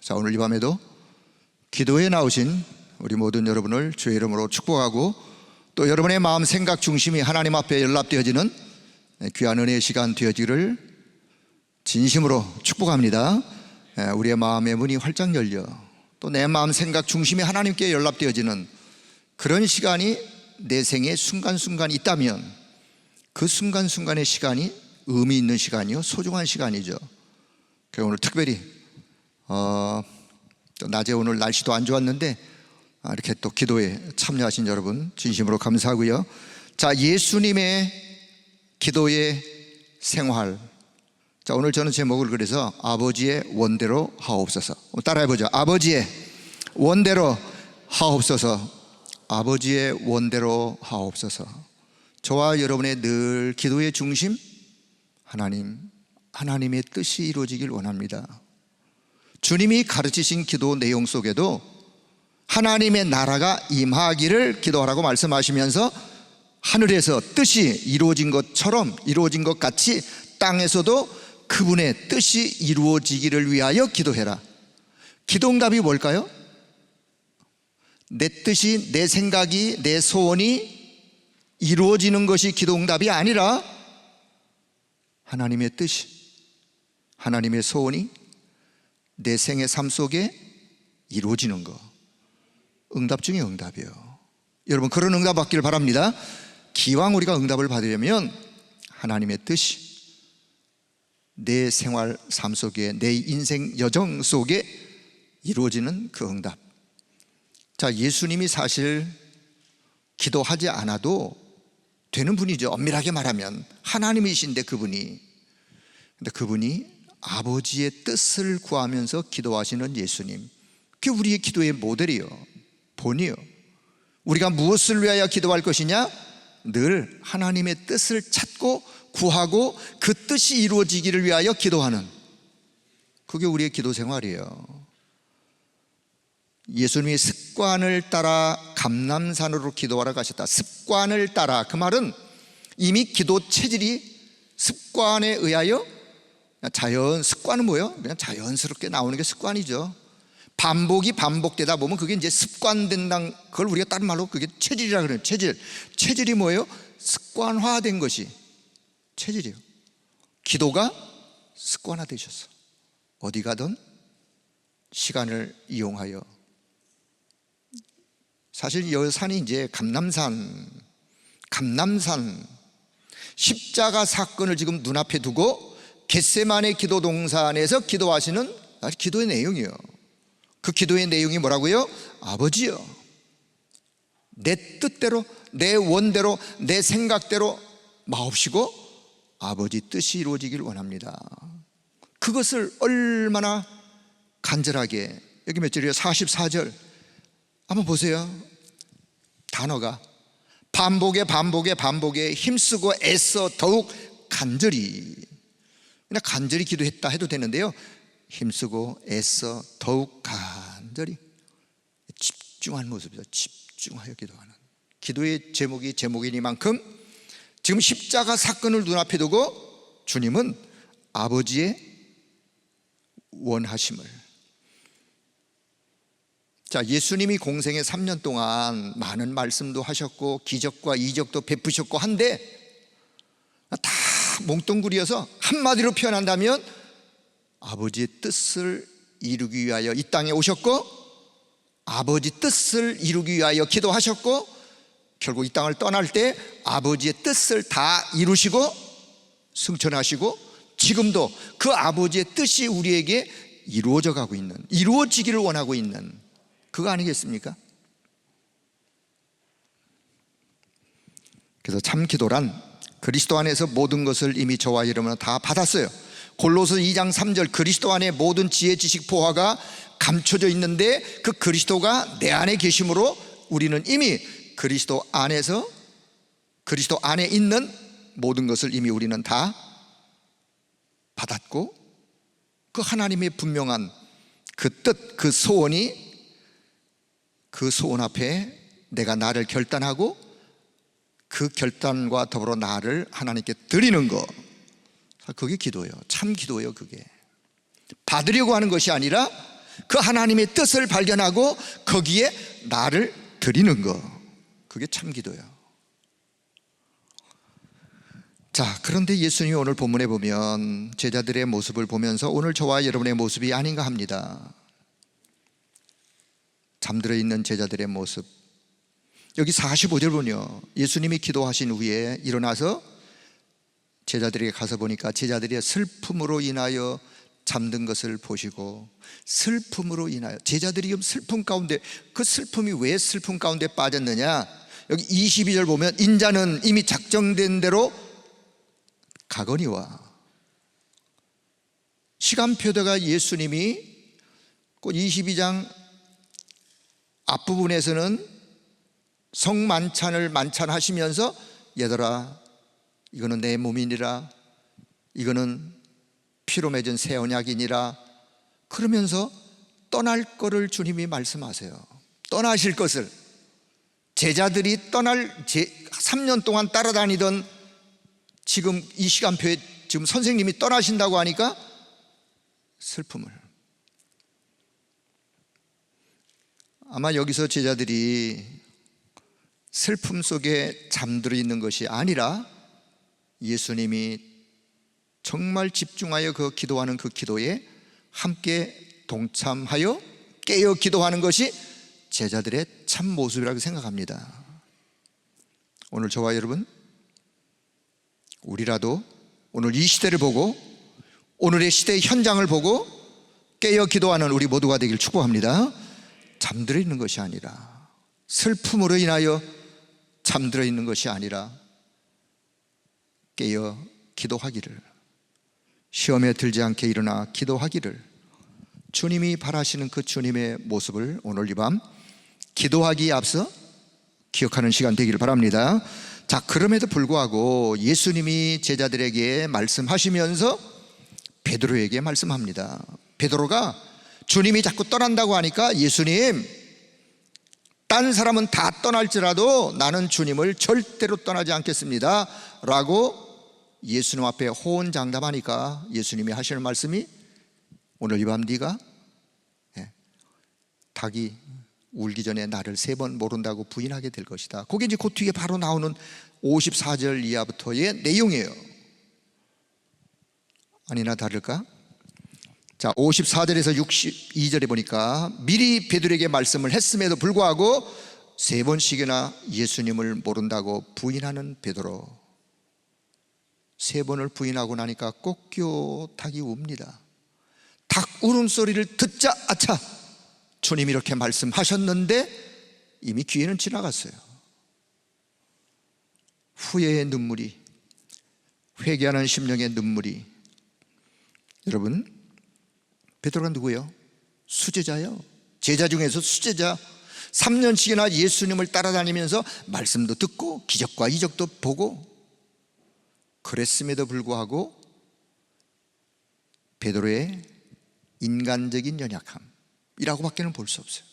자, 오늘 이 밤에도 기도에 나오신 우리 모든 여러분을 주의 이름으로 축복하고, 또 여러분의 마음 생각 중심이 하나님 앞에 연락되어지는 귀한 은혜의 시간 되어지기를 진심으로 축복합니다. 우리의 마음의 문이 활짝 열려 또 내 마음 생각 중심이 하나님께 연락되어지는 그런 시간이 내 생에 순간순간 있다면, 그 순간순간의 시간이 의미 있는 시간이요, 소중한 시간이죠. 그래서 오늘 특별히 또 낮에 오늘 날씨도 안 좋았는데 이렇게 또 기도에 참여하신 여러분 진심으로 감사하고요. 자, 예수님의 기도의 생활. 자, 오늘 저는 제목을 그래서 아버지의 원대로 하옵소서. 따라해보죠. 아버지의 원대로 하옵소서. 아버지의 원대로 하옵소서. 저와 여러분의 늘 기도의 중심, 하나님의 뜻이 이루어지길 원합니다. 주님이 가르치신 기도 내용 속에도 하나님의 나라가 임하기를 기도하라고 말씀하시면서 하늘에서 뜻이 이루어진 것처럼, 이루어진 것 같이 땅에서도 그분의 뜻이 이루어지기를 위하여 기도해라. 기도응답이 뭘까요? 내 뜻이, 내 생각이, 내 소원이 이루어지는 것이 기도응답이 아니라 하나님의 뜻이, 하나님의 소원이 내 생의 삶 속에 이루어지는 것, 응답 중에 응답이에요. 여러분, 그런 응답 받기를 바랍니다. 기왕 우리가 응답을 받으려면 하나님의 뜻이 내 생활 삶 속에, 내 인생 여정 속에 이루어지는 그 응답. 자, 예수님이 사실 기도하지 않아도 되는 분이죠. 엄밀하게 말하면 하나님이신데 그분이 아버지의 뜻을 구하면서 기도하시는 예수님, 그게 우리의 기도의 모델이요, 본이요. 우리가 무엇을 위하여 기도할 것이냐? 늘 하나님의 뜻을 찾고 구하고 그 뜻이 이루어지기를 위하여 기도하는, 그게 우리의 기도 생활이에요. 예수님이 습관을 따라 감람산으로 기도하러 가셨다. 습관을 따라, 그 말은 이미 기도 체질이 습관에 의하여, 습관은 뭐예요? 그냥 자연스럽게 나오는 게 습관이죠. 반복이 반복되다 보면 그게 이제 습관된다는 걸 우리가 다른 말로 그게 체질이라 그래요. 체질이 뭐예요? 습관화된 것이 체질이에요. 기도가 습관화되셨어. 어디 가든 시간을 이용하여. 사실 이 산이 이제 감람산, 십자가 사건을 지금 눈앞에 두고 겟세마네 기도 동산에서 기도하시는 기도의 내용이에요. 그 기도의 내용이 뭐라고요? 아버지요, 내 뜻대로, 내 원대로, 내 생각대로 마옵시고 아버지 뜻이 이루어지길 원합니다. 그것을 얼마나 간절하게, 여기 몇 절이에요? 44절 한번 보세요. 단어가 반복에 힘쓰고 애써 더욱 간절히, 그냥 간절히 기도했다 해도 되는데요, 힘쓰고 애써 더욱 간절히 집중한 모습이죠. 집중하여 기도하는 기도의 제목이니만큼 지금 십자가 사건을 눈앞에 두고 주님은 아버지의 원하심을, 자, 예수님이 공생의 3년 동안 많은 말씀도 하셨고 기적과 이적도 베푸셨고 한데 다 몽뚱그려서 한마디로 표현한다면 아버지의 뜻을 이루기 위하여 이 땅에 오셨고, 아버지 뜻을 이루기 위하여 기도하셨고, 결국 이 땅을 떠날 때 아버지의 뜻을 다 이루시고 승천하시고, 지금도 그 아버지의 뜻이 우리에게 이루어져 가고 있는, 이루어지기를 원하고 있는 그거 아니겠습니까? 그래서 참 기도란 그리스도 안에서 모든 것을 이미 저와 여러분은 다 받았어요. 골로새 2장 3절, 그리스도 안에 모든 지혜 지식 보화가 감춰져 있는데 그 그리스도가 내 안에 계심으로 우리는 이미 그리스도 안에 있는 모든 것을 이미 우리는 다 받았고, 그 하나님의 분명한 그 뜻, 그 소원이, 그 소원 앞에 내가 나를 결단하고 그 결단과 더불어 나를 하나님께 드리는 것, 그게 기도예요. 참 기도예요. 그게 받으려고 하는 것이 아니라 그 하나님의 뜻을 발견하고 거기에 나를 드리는 거, 그게 참 기도야. 자, 그런데 예수님이 오늘 본문에 보면 제자들의 모습을 보면서 오늘 저와 여러분의 모습이 아닌가 합니다. 잠들어 있는 제자들의 모습. 여기 45절 보면요, 예수님이 기도하신 후에 일어나서 제자들에게 가서 보니까 제자들이 슬픔으로 인하여 잠든 것을 보시고, 슬픔으로 인하여, 제자들이 지금 슬픔 가운데, 그 슬픔이 왜 슬픔 가운데 빠졌느냐, 여기 22절 보면 인자는 이미 작정된 대로 가거니와, 시간표대가 예수님이 곧 22장 앞부분에서는 성만찬을 만찬하시면서 얘들아 이거는 내 몸이니라, 이거는 피로 맺은 새 언약이니라 그러면서 떠날 거를 주님이 말씀하세요. 떠나실 것을, 제자들이 3년 동안 따라다니던 지금 이 시간표에 지금 선생님이 떠나신다고 하니까 슬픔을, 아마 여기서 제자들이 슬픔 속에 잠들어 있는 것이 아니라 예수님이 정말 집중하여 그 기도하는 그 기도에 함께 동참하여 깨어 기도하는 것이 제자들의 참 모습이라고 생각합니다. 오늘 저와 여러분, 우리라도 오늘 이 시대를 보고 오늘의 시대의 현장을 보고 깨어 기도하는 우리 모두가 되길 축복합니다. 잠들어 있는 것이 아니라, 슬픔으로 인하여 잠들어 있는 것이 아니라 깨어 기도하기를, 시험에 들지 않게 일어나 기도하기를 주님이 바라시는 그 주님의 모습을 오늘 이 밤 기도하기에 앞서 기억하는 시간 되기를 바랍니다. 자, 그럼에도 불구하고 예수님이 제자들에게 말씀하시면서 베드로에게 말씀합니다. 베드로가 주님이 자꾸 떠난다고 하니까 예수님, 딴 사람은 다 떠날지라도 나는 주님을 절대로 떠나지 않겠습니다 라고 예수님 앞에 호언장담하니까 예수님이 하시는 말씀이 오늘 이 밤 네가 닭이 울기 전에 나를 3번 모른다고 부인하게 될 것이다. 그게 이제 그 뒤에 바로 나오는 54절 이하부터의 내용이에요. 아니나 다를까? 자, 54절에서 62절에 보니까 미리 베드로에게 말씀을 했음에도 불구하고 3번씩이나 예수님을 모른다고 부인하는 베드로. 3번을 부인하고 나니까 꺾여 닭이 웁니다. 닭 울음소리를 듣자 아차, 주님이 이렇게 말씀하셨는데 이미 귀에는 지나갔어요. 후회의 눈물이, 회개하는 심령의 눈물이. 여러분, 베드로가 누구예요? 수제자예요. 제자 중에서 수제자. 3년씩이나 예수님을 따라다니면서 말씀도 듣고 기적과 이적도 보고, 그랬음에도 불구하고 베드로의 인간적인 연약함이라고 밖에는 볼 수 없어요.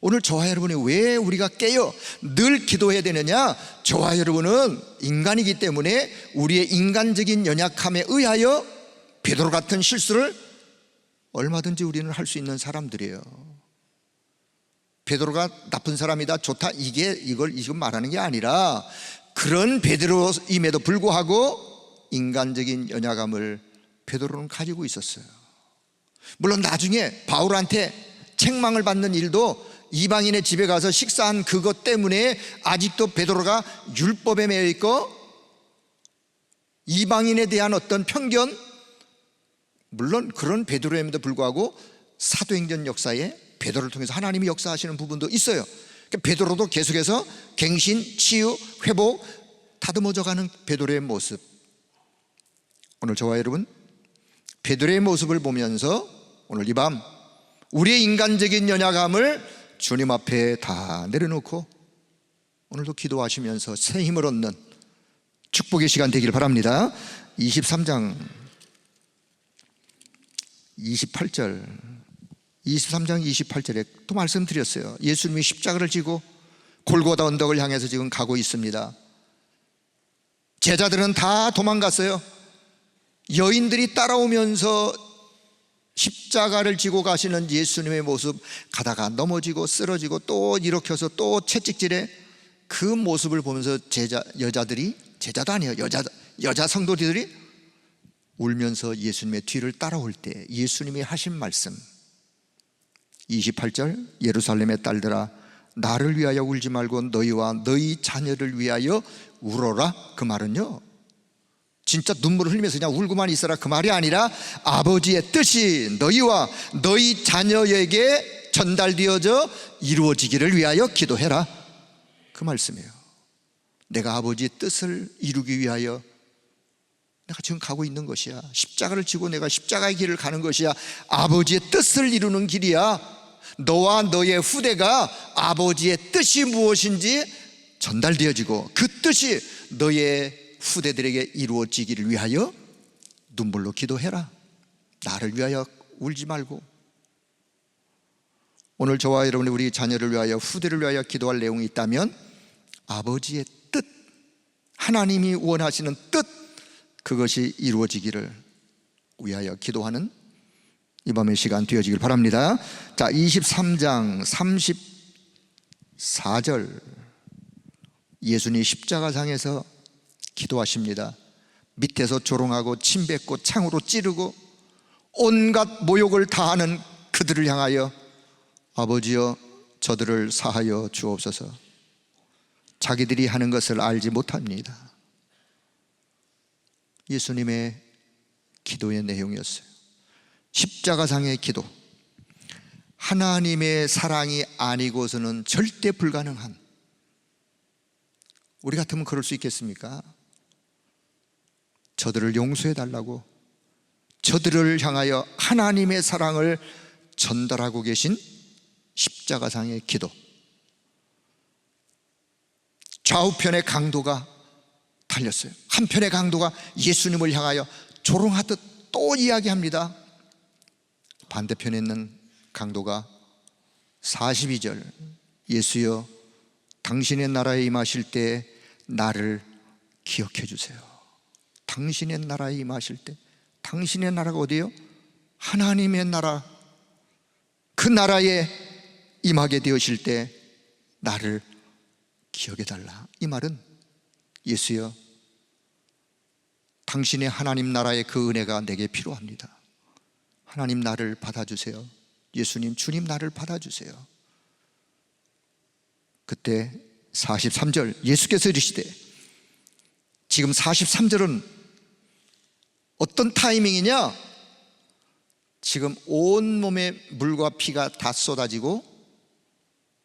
오늘 저와 여러분이 왜 우리가 깨어 늘 기도해야 되느냐? 저와 여러분은 인간이기 때문에 우리의 인간적인 연약함에 의하여 베드로 같은 실수를 얼마든지 우리는 할 수 있는 사람들이에요. 베드로가 나쁜 사람이다, 좋다, 이걸 지금 말하는 게 아니라 그런 베드로임에도 불구하고 인간적인 연약함을 베드로는 가지고 있었어요. 물론 나중에 바울한테 책망을 받는 일도 이방인의 집에 가서 식사한 그것 때문에 아직도 베드로가 율법에 매여 있고 이방인에 대한 어떤 편견, 물론 그런 베드로임에도 불구하고 사도행전 역사에 베드로를 통해서 하나님이 역사하시는 부분도 있어요. 베드로도 계속해서 갱신, 치유, 회복 다듬어져가는 베드로의 모습. 오늘 저와 여러분 베드로의 모습을 보면서 오늘 이 밤 우리의 인간적인 연약함을 주님 앞에 다 내려놓고 오늘도 기도하시면서 새 힘을 얻는 축복의 시간 되기를 바랍니다. 23장 28절에 또 말씀드렸어요. 예수님이 십자가를 지고 골고다 언덕을 향해서 지금 가고 있습니다. 제자들은 다 도망갔어요. 여인들이 따라오면서 십자가를 지고 가시는 예수님의 모습, 가다가 넘어지고 쓰러지고 또 일으켜서 또 채찍질해, 그 모습을 보면서 여자들이, 제자도 아니에요, 여자 성도들이 울면서 예수님의 뒤를 따라올 때 예수님이 하신 말씀 28절, 예루살렘의 딸들아 나를 위하여 울지 말고 너희와 너희 자녀를 위하여 울어라. 그 말은요, 진짜 눈물을 흘리면서 그냥 울고만 있어라 그 말이 아니라 아버지의 뜻이 너희와 너희 자녀에게 전달되어져 이루어지기를 위하여 기도해라, 그 말씀이에요. 내가 아버지의 뜻을 이루기 위하여 내가 지금 가고 있는 것이야. 십자가를 지고 내가 십자가의 길을 가는 것이야. 아버지의 뜻을 이루는 길이야. 너와 너의 후대가 아버지의 뜻이 무엇인지 전달되어지고 그 뜻이 너의 후대들에게 이루어지기를 위하여 눈물로 기도해라. 나를 위하여 울지 말고. 오늘 저와 여러분이 우리 자녀를 위하여, 후대를 위하여 기도할 내용이 있다면 아버지의 뜻, 하나님이 원하시는 뜻, 그것이 이루어지기를 위하여 기도하는 이 밤의 시간 되어지길 바랍니다. 자, 23장 34절, 예수님 십자가상에서 기도하십니다. 밑에서 조롱하고 침뱉고 창으로 찌르고 온갖 모욕을 다하는 그들을 향하여 아버지여 저들을 사하여 주옵소서. 자기들이 하는 것을 알지 못합니다. 예수님의 기도의 내용이었어요. 십자가상의 기도, 하나님의 사랑이 아니고서는 절대 불가능한, 우리 같으면 그럴 수 있겠습니까? 저들을 용서해 달라고, 저들을 향하여 하나님의 사랑을 전달하고 계신 십자가상의 기도. 좌우편의 강도가 달렸어요. 한편의 강도가 예수님을 향하여 조롱하듯 또 이야기합니다. 반대편에 있는 강도가 42절, 예수여 당신의 나라에 임하실 때 나를 기억해 주세요. 당신의 나라에 임하실 때, 당신의 나라가 어디예요? 하나님의 나라. 그 나라에 임하게 되으실 때 나를 기억해 달라. 이 말은 예수여 당신의 하나님 나라의 그 은혜가 내게 필요합니다. 하나님 나를 받아주세요. 예수님, 주님 나를 받아주세요. 그때 43절, 예수께서 이르시되, 지금 43절은 어떤 타이밍이냐? 지금 온몸에 물과 피가 다 쏟아지고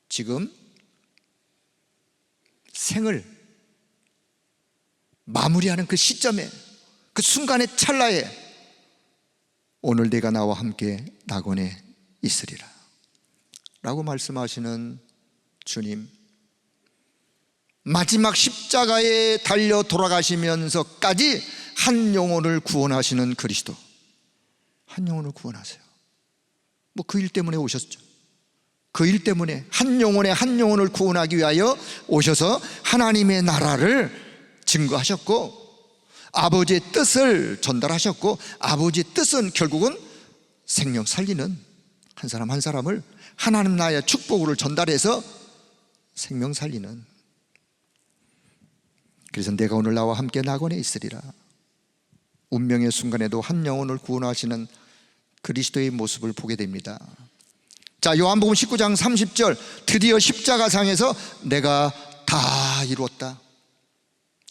지금 생을 마무리하는 그 시점에, 그 순간의 찰나에 오늘 내가 나와 함께 낙원에 있으리라 라고 말씀하시는 주님, 마지막 십자가에 달려 돌아가시면서까지 한 영혼을 구원하시는 그리스도, 한 영혼을 구원하세요. 뭐 그 일 때문에 오셨죠. 그 일 때문에 한 영혼을 구원하기 위하여 오셔서 하나님의 나라를 증거하셨고 아버지의 뜻을 전달하셨고, 아버지의 뜻은 결국은 생명 살리는, 한 사람 한 사람을 하나님 나라의 축복을 전달해서 생명 살리는. 그래서 내가 오늘 나와 함께 낙원에 있으리라, 운명의 순간에도 한 영혼을 구원하시는 그리스도의 모습을 보게 됩니다. 자, 요한복음 19장 30절, 드디어 십자가상에서 내가 다 이루었다.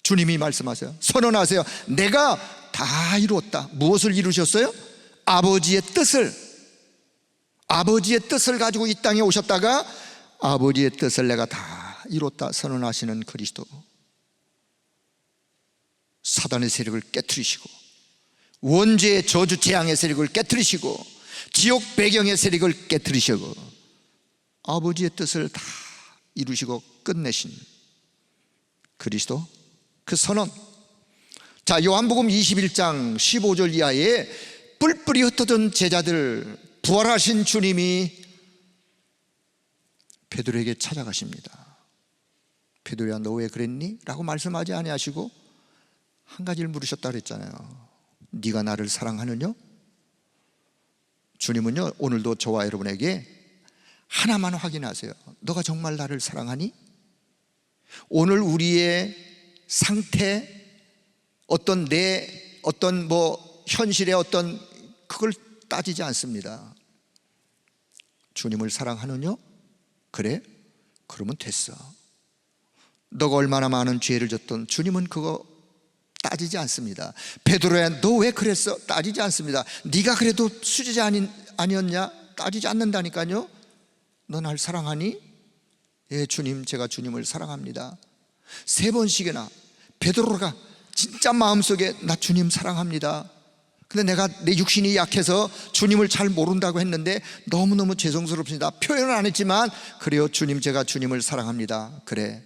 주님이 말씀하세요. 선언하세요. 내가 다 이루었다. 무엇을 이루셨어요? 아버지의 뜻을. 아버지의 뜻을 가지고 이 땅에 오셨다가 아버지의 뜻을 내가 다 이뤘다 선언하시는 그리스도. 사단의 세력을 깨트리시고, 원죄의 저주 재앙의 세력을 깨트리시고, 지옥 배경의 세력을 깨트리시고, 아버지의 뜻을 다 이루시고 끝내신 그리스도, 그 선언. 자, 요한복음 21장 15절 이하에 뿔뿔이 흩어진 제자들, 부활하신 주님이 베드로에게 찾아가십니다. 베드로야, 너 왜 그랬니? 라고 말씀하지 아니하시고 한 가지를 물으셨다 그랬잖아요. 네가 나를 사랑하느냐? 주님은요, 오늘도 저와 여러분에게 하나만 확인하세요. 너가 정말 나를 사랑하니? 오늘 우리의 상태, 어떤 현실의 어떤 그걸 따지지 않습니다. 주님을 사랑하느냐? 그래? 그러면 됐어. 너가 얼마나 많은 죄를 졌던 주님은 그거 따지지 않습니다. 베드로야, 너 왜 그랬어? 따지지 않습니다. 네가 그래도 수제자 아니었냐? 따지지 않는다니까요. 너 날 사랑하니? 예, 주님, 제가 주님을 사랑합니다. 3번씩이나 베드로가 진짜 마음속에 나 주님 사랑합니다. 근데 내가 내 육신이 약해서 주님을 잘 모른다고 했는데 너무너무 죄송스럽습니다. 표현은 안 했지만 그래요, 주님, 제가 주님을 사랑합니다. 그래,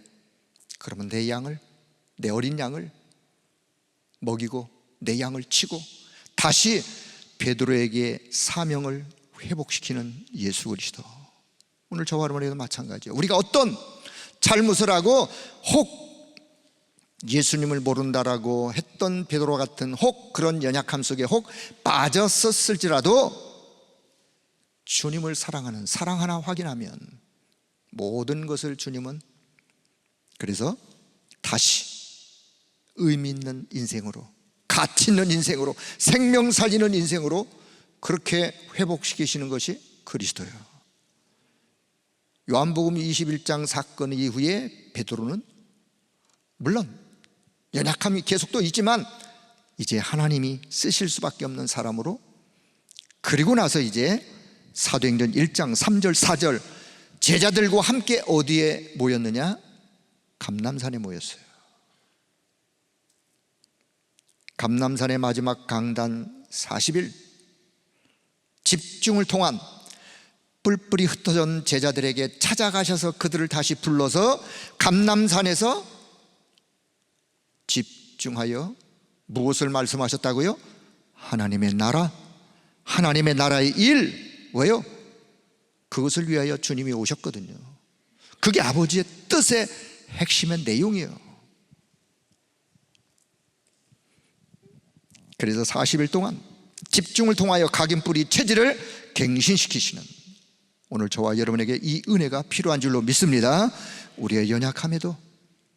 그러면 내 어린 양을 먹이고 내 양을 치고 다시 베드로에게 사명을 회복시키는 예수 그리스도. 오늘 저와 여러분에게도 마찬가지예요. 우리가 어떤 잘못을 하고 혹 예수님을 모른다라고 했던 베드로 같은 혹 그런 연약함 속에 혹 빠졌었을지라도 주님을 사랑하는 사랑 하나 확인하면 모든 것을 주님은 그래서 다시 의미 있는 인생으로, 가치 있는 인생으로, 생명 살리는 인생으로 그렇게 회복시키시는 것이 그리스도예요. 요한복음 21장 사건 이후에 베드로는 물론 연약함이 계속 또 있지만 이제 하나님이 쓰실 수밖에 없는 사람으로, 그리고 나서 이제 사도행전 1장 3절 4절 제자들과 함께 어디에 모였느냐? 감람산에 모였어요. 감람산의 마지막 강단 40일 집중을 통한 뿔뿔이 흩어진 제자들에게 찾아가셔서 그들을 다시 불러서 감람산에서 집중하여 무엇을 말씀하셨다고요? 하나님의 나라, 하나님의 나라의 일. 왜요? 그것을 위하여 주님이 오셨거든요. 그게 아버지의 뜻의 핵심의 내용이에요. 그래서 40일 동안 집중을 통하여 각인뿌리 체질을 갱신시키시는, 오늘 저와 여러분에게 이 은혜가 필요한 줄로 믿습니다. 우리의 연약함에도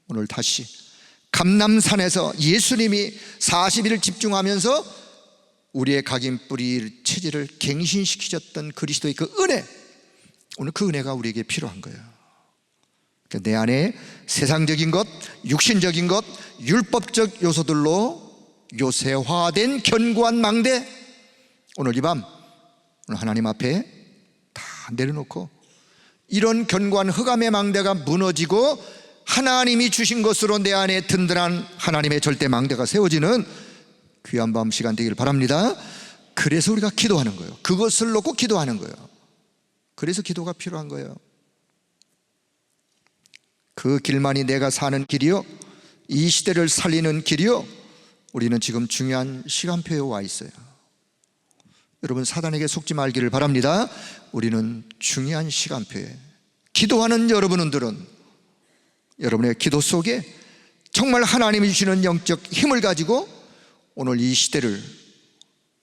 오늘 다시 감람산에서 예수님이 40일을 집중하면서 우리의 각인뿌리 체질을 갱신시키셨던 그리스도의 그 은혜, 오늘 그 은혜가 우리에게 필요한 거예요. 그러니까 내 안에 세상적인 것, 육신적인 것, 율법적 요소들로 요새화된 견고한 망대, 오늘 이 밤 오늘 하나님 앞에 다 내려놓고 이런 견고한 흑암의 망대가 무너지고 하나님이 주신 것으로 내 안에 든든한 하나님의 절대 망대가 세워지는 귀한 밤 시간 되길 바랍니다. 그래서 우리가 기도하는 거예요. 그것을 놓고 기도하는 거예요. 그래서 기도가 필요한 거예요. 그 길만이 내가 사는 길이요, 이 시대를 살리는 길이요. 우리는 지금 중요한 시간표에 와 있어요. 여러분, 사단에게 속지 말기를 바랍니다. 우리는 중요한 시간표에, 기도하는 여러분들은 여러분의 기도 속에 정말 하나님이 주시는 영적 힘을 가지고 오늘 이 시대를,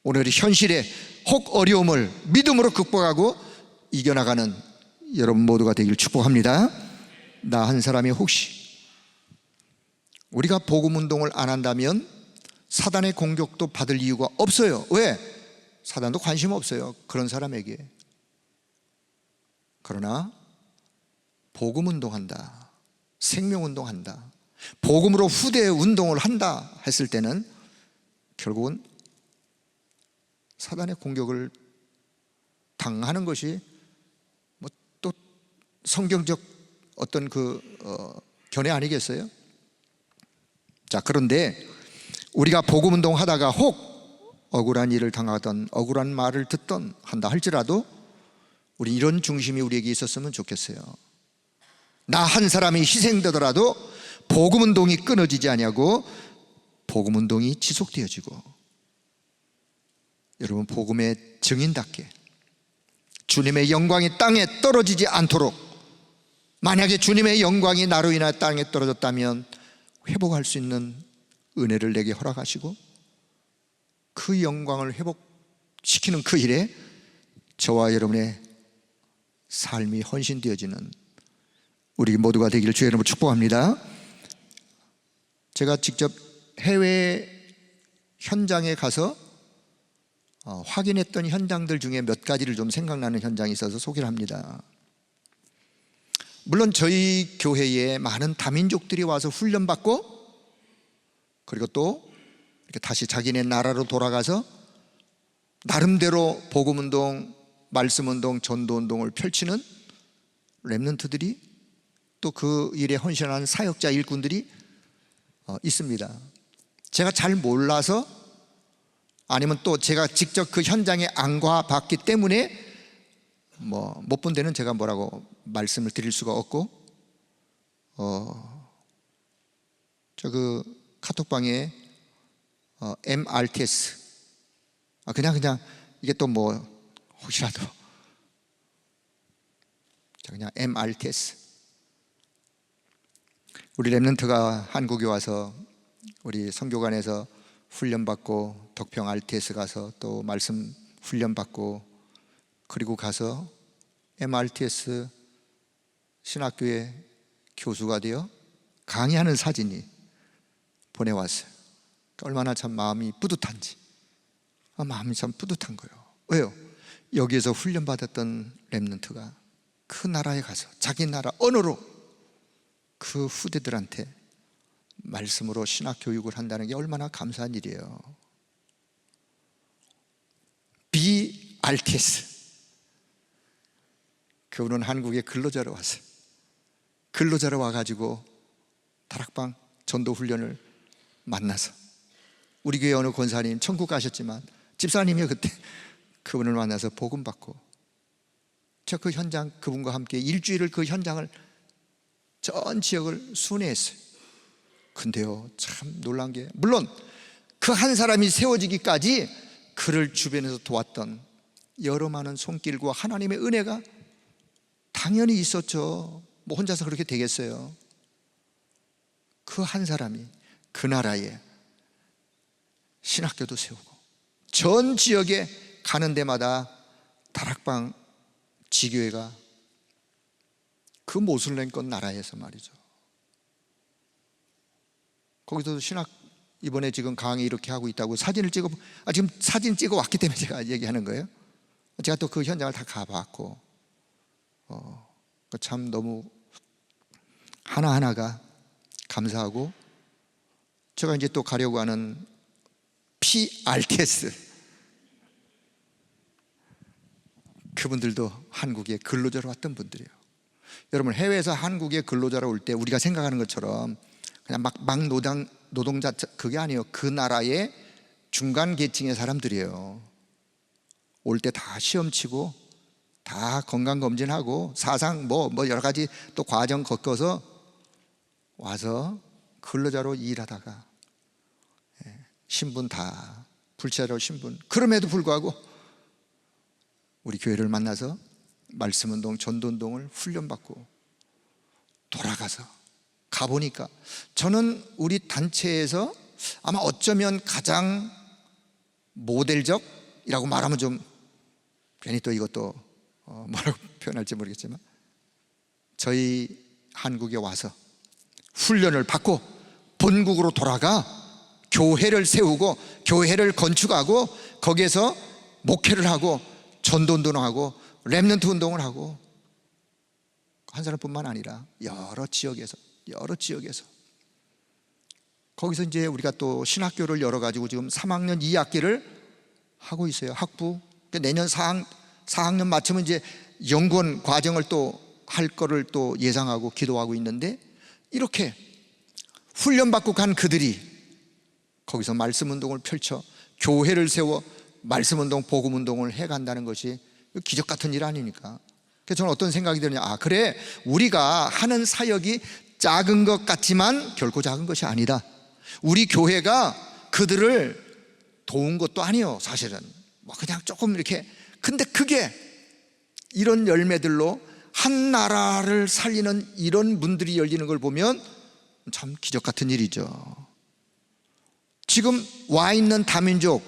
오늘의 현실의 혹 어려움을 믿음으로 극복하고 이겨나가는 여러분 모두가 되길 축복합니다. 나 한 사람이 혹시 우리가 복음운동을 안 한다면 사단의 공격도 받을 이유가 없어요. 왜? 사단도 관심 없어요, 그런 사람에게. 그러나 복음운동한다, 생명운동한다, 복음으로 후대 운동을 한다 했을 때는 결국은 사단의 공격을 당하는 것이 뭐 또 성경적 어떤 견해 아니겠어요? 자, 그런데 우리가 복음운동 하다가 혹 억울한 일을 당하던, 억울한 말을 듣던 한다 할지라도 우리 이런 중심이 우리에게 있었으면 좋겠어요. 나 한 사람이 희생되더라도 복음운동이 끊어지지 아니하고 복음운동이 지속되어지고, 여러분 복음의 증인답게 주님의 영광이 땅에 떨어지지 않도록, 만약에 주님의 영광이 나로 인하여 땅에 떨어졌다면 회복할 수 있는 은혜를 내게 허락하시고 그 영광을 회복시키는 그 일에 저와 여러분의 삶이 헌신되어지는 우리 모두가 되기를 주의 이름으로 축복합니다. 제가 직접 해외 현장에 가서 확인했던 현장들 중에 몇 가지를 좀 생각나는 현장이 있어서 소개를 합니다. 물론 저희 교회에 많은 다민족들이 와서 훈련받고, 그리고 또 이렇게 다시 자기네 나라로 돌아가서 나름대로 복음운동, 말씀운동, 전도운동을 펼치는 렘넌트들이, 또 그 일에 헌신하는 사역자 일꾼들이 있습니다. 제가 잘 몰라서, 아니면 또 제가 직접 그 현장에 안 가봤기 때문에 못 본 데는 제가 뭐라고 말씀을 드릴 수가 없고, 저 그 카톡방에 MRTS, 그냥 이게 또 뭐 혹시라도 그냥 MRTS, 우리 렘넌트가 한국에 와서 우리 선교관에서 훈련받고 덕평 RTS 가서 또 말씀 훈련받고, 그리고 가서 MRTS 신학교의 교수가 되어 강의하는 사진이 보내왔어요. 얼마나 참 마음이 뿌듯한지, 마음이 참 뿌듯한 거예요. 왜요? 여기에서 훈련받았던 렘넌트가 그 나라에 가서 자기 나라 언어로 그 후대들한테 말씀으로 신학 교육을 한다는 게 얼마나 감사한 일이에요. BRTS, 그분은 한국에 근로자로 왔어요. 근로자로 와가지고 다락방 전도 훈련을 만나서, 우리 교회 어느 권사님 천국 가셨지만 집사님이요, 그때 그분을 만나서 복음 받고, 저 그 현장, 그분과 함께 일주일을 그 현장을 전 지역을 순회했어요. 근데요, 참 놀란 게, 물론 그 한 사람이 세워지기까지 그를 주변에서 도왔던 여러 많은 손길과 하나님의 은혜가 당연히 있었죠. 뭐 혼자서 그렇게 되겠어요. 그 한 사람이 그 나라에 신학교도 세우고 전 지역에 가는 데마다 다락방 지교회가 그 모슬렘권 나라에서 말이죠, 거기서도 신학, 이번에 지금 강의 이렇게 하고 있다고 사진을 찍어, 지금 사진 찍어 왔기 때문에 제가 얘기하는 거예요. 제가 또 그 현장을 다 가봤고, 참 너무 하나하나가 감사하고, 제가 이제 또 가려고 하는 PRTS, 그분들도 한국에 근로자로 왔던 분들이에요. 여러분, 해외에서 한국에 근로자로 올 때 우리가 생각하는 것처럼 그냥 막 노동자, 그게 아니에요. 그 나라의 중간 계층의 사람들이에요. 올 때 다 시험 치고 다 건강검진하고 사상 뭐 여러 가지 또 과정 겪어서 와서 근로자로 일하다가 신분 다 불체로 신분, 그럼에도 불구하고 우리 교회를 만나서 말씀운동, 전도운동을 훈련받고 돌아가서 가보니까, 저는 우리 단체에서 아마 어쩌면 가장 모델적이라고 말하면 좀 괜히 또 이것도 뭐라고 표현할지 모르겠지만, 저희 한국에 와서 훈련을 받고 본국으로 돌아가 교회를 세우고 교회를 건축하고 거기에서 목회를 하고 전도운동을 하고 렘넌트 운동을 하고, 한 사람뿐만 아니라 여러 지역에서 거기서 이제 우리가 또 신학교를 열어가지고 지금 3학년 2학기를 하고 있어요. 학부. 내년 4학년 마치면 이제 연구원 과정을 또 할 거를 또 예상하고 기도하고 있는데, 이렇게 훈련받고 간 그들이 거기서 말씀운동을 펼쳐 교회를 세워 말씀운동, 복음운동을 해간다는 것이 기적 같은 일 아닙니까? 그래서 저는 어떤 생각이 드느냐, 그래, 우리가 하는 사역이 작은 것 같지만 결코 작은 것이 아니다. 우리 교회가 그들을 도운 것도 아니에요. 사실은 그냥 조금 이렇게, 근데 그게 이런 열매들로 한 나라를 살리는 이런 문들이 열리는 걸 보면 참 기적 같은 일이죠. 지금 와 있는 다민족,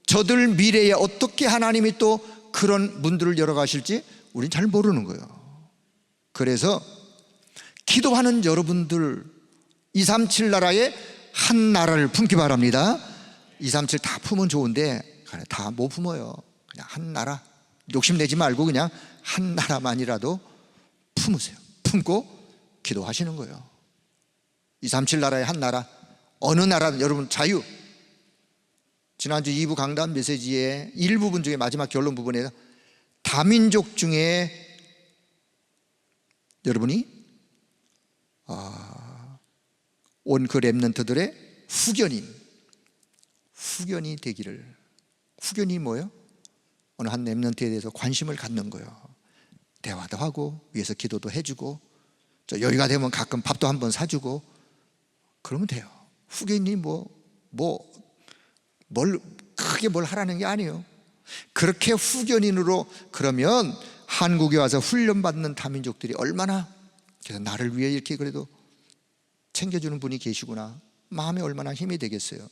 저들 미래에 어떻게 하나님이 또 그런 문들을 열어가실지 우린 잘 모르는 거예요. 그래서 기도하는 여러분들 237 나라에 한 나라를 품기 바랍니다. 237 다 품으면 좋은데 다 못 품어요. 그냥 한 나라, 욕심내지 말고 그냥 한 나라만이라도 품으세요. 품고 기도하시는 거예요. 237 나라의 한 나라, 어느 나라든 여러분 자유. 지난주 2부 강단 메시지의 일부분 중에 마지막 결론 부분에 다민족 중에 여러분이 온 그 렘넌트들의 후견이 되기를. 후견이 뭐예요? 어느 한 렘넌트에 대해서 관심을 갖는 거예요. 대화도 하고 위에서 기도도 해주고 여유가 되면 가끔 밥도 한번 사주고 그러면 돼요. 후견이 크게 뭘 하라는 게 아니에요. 그렇게 후견인으로 그러면 한국에 와서 훈련받는 다민족들이 얼마나, 그래서 나를 위해 이렇게 그래도 챙겨주는 분이 계시구나, 마음에 얼마나 힘이 되겠어요.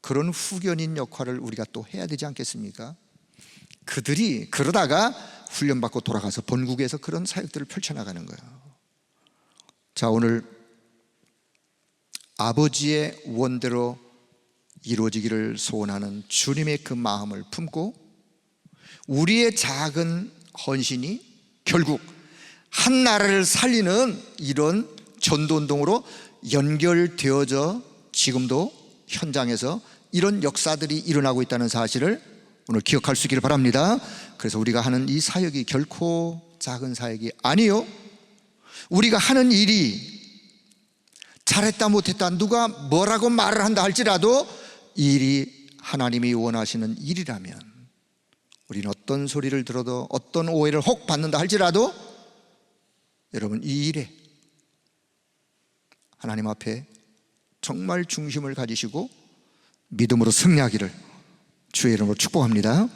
그런 후견인 역할을 우리가 또 해야 되지 않겠습니까? 그들이 그러다가 훈련받고 돌아가서 본국에서 그런 사역들을 펼쳐나가는 거예요. 자, 오늘 아버지의 원대로 이루어지기를 소원하는 주님의 그 마음을 품고 우리의 작은 헌신이 결국 한 나라를 살리는 이런 전도운동으로 연결되어져 지금도 현장에서 이런 역사들이 일어나고 있다는 사실을 오늘 기억할 수 있기를 바랍니다. 그래서 우리가 하는 이 사역이 결코 작은 사역이 아니요, 우리가 하는 일이 잘했다 못했다 누가 뭐라고 말을 한다 할지라도 이 일이 하나님이 원하시는 일이라면 우리는 어떤 소리를 들어도 어떤 오해를 혹 받는다 할지라도 여러분 이 일에 하나님 앞에 정말 중심을 가지시고 믿음으로 승리하기를 주의 이름으로 축복합니다.